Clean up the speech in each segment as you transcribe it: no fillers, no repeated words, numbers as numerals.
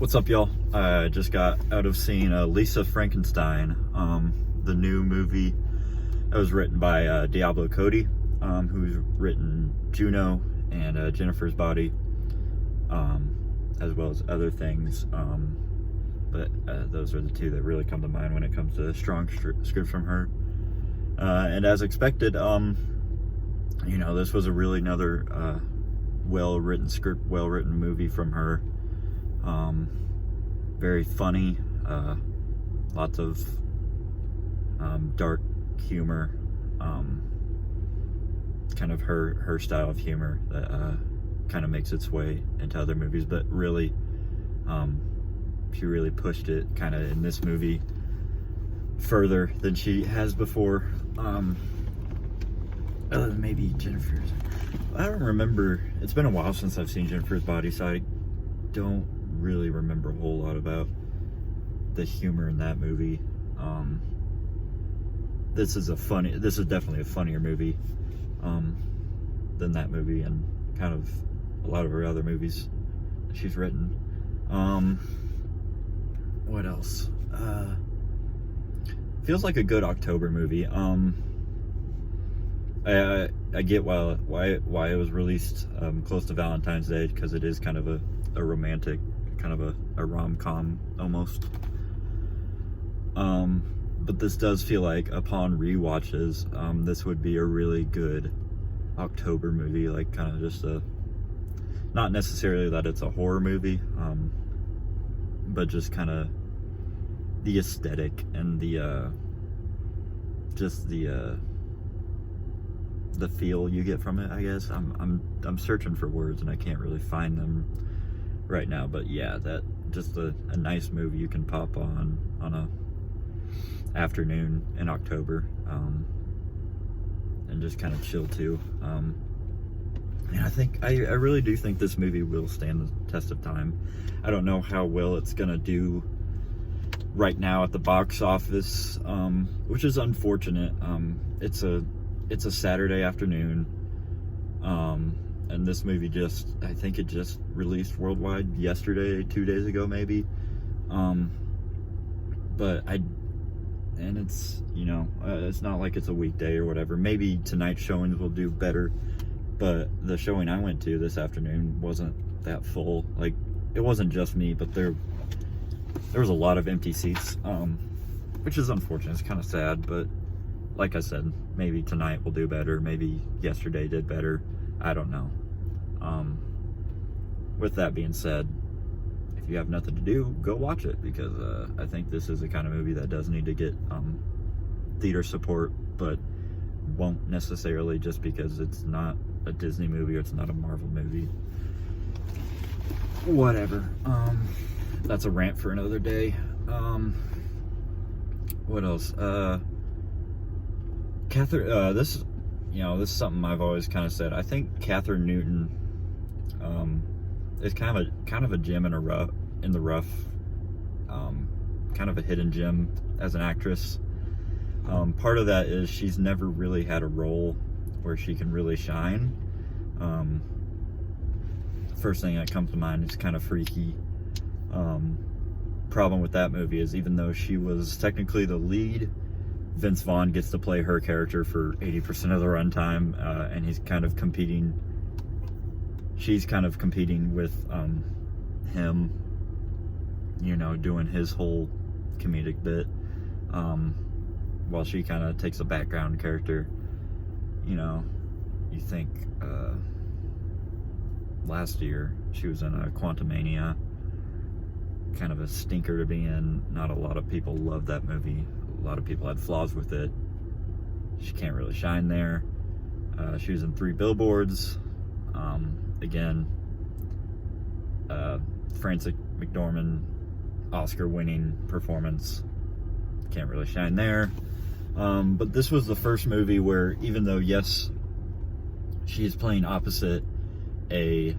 What's up, y'all? I just got out of seeing Lisa Frankenstein, the new movie that was written by Diablo Cody, who's written Juno and Jennifer's Body, as well as other things. But those are the two that really come to mind when it comes to strong scripts from her. And as expected, this was a really another well-written script, well-written movie from her. Very funny, lots of dark humor, kind of her style of humor that kind of makes its way into other movies, but really she really pushed it kind of in this movie further than she has before. Other than maybe Jennifer's. I don't remember. It's been a while since I've seen Jennifer's Body, so I don't really remember a whole lot about the humor in that movie. This is definitely a funnier movie than that movie, and kind of a lot of her other movies that she's written. What else? Feels like a good October movie. I get why it was released close to Valentine's Day, because it is kind of a romantic, kind of a rom-com almost. But this does feel like, upon rewatches, this would be a really good October movie, like kind of just not necessarily that it's a horror movie, but just kind of the aesthetic and the feel you get from it, I guess. I'm searching for words and I can't really find them right now, but yeah, that just a nice movie you can pop on a afternoon in October, and just kind of chill to. And I really do think this movie will stand the test of time. I don't know how well it's gonna do right now at the box office, which is unfortunate. It's a Saturday afternoon, and this movie I think it just released worldwide yesterday, 2 days ago maybe. And it's, it's not like it's a weekday or whatever. Maybe tonight's showings will do better, but the showing I went to this afternoon wasn't that full. Like, it wasn't just me, but there was a lot of empty seats, which is unfortunate. It's kind of sad, but like I said, maybe tonight will do better. Maybe yesterday did better. I don't know. With that being said, if you have nothing to do, go watch it, because I think this is the kind of movie that does need to get theater support, but won't necessarily just because it's not a Disney movie or it's not a Marvel movie. Whatever. That's a rant for another day. What else? Catherine, this is something I've always kind of said. I think Catherine Newton is kind of a gem in the rough, kind of a hidden gem as an actress. Part of that is she's never really had a role where she can really shine. First thing that comes to mind is kind of Freaky. Problem with that movie is, even though she was technically the lead, Vince Vaughn gets to play her character for 80% of the runtime, and she's kind of competing with him, doing his whole comedic bit, while she kind of takes a background character. You think last year she was in a Quantumania, kind of a stinker to be in. Not a lot of people loved that movie. A lot of people had flaws with it. She can't really shine there. She was in 3 Billboards. Again, Frances McDormand, Oscar-winning performance. Can't really shine there. But this was the first movie where, even though, yes, she's playing opposite a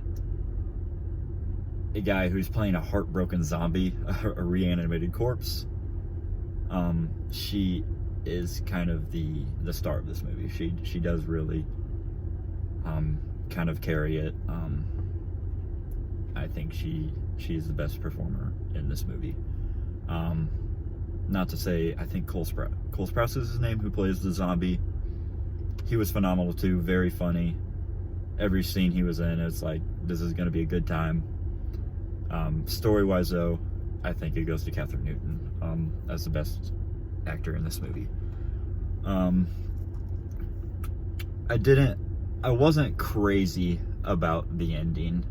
guy who's playing a heartbroken zombie, a reanimated corpse, she is kind of the star of this movie. She does really kind of carry it. I think she's the best performer in this movie. Not to say, I think Cole Sprouse is his name, who plays the zombie. He was phenomenal too, very funny. Every scene he was in, it's like, this is going to be a good time. Story-wise, though, I think it goes to Catherine Newton as the best actor in this movie. I wasn't crazy about the ending.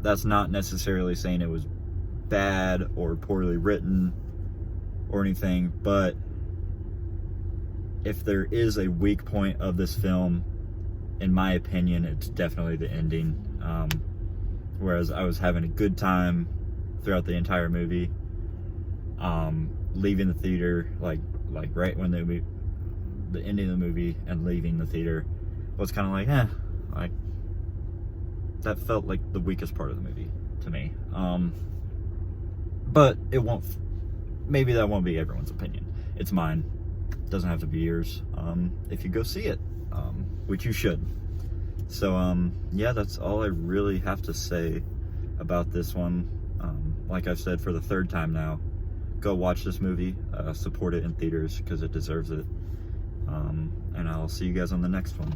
That's not necessarily saying it was bad or poorly written or anything, but if there is a weak point of this film, in my opinion, it's definitely the ending. Whereas I was having a good time throughout the entire movie, leaving the theater, like right when the ending of the movie and leaving the theater was kind of like that felt like the weakest part of the movie to me. But maybe that won't be everyone's opinion. It's mine. It doesn't have to be yours. If you go see it, which you should. So, yeah, that's all I really have to say about this one. Like I've said for the third time now, go watch this movie, support it in theaters because it deserves it. And I'll see you guys on the next one.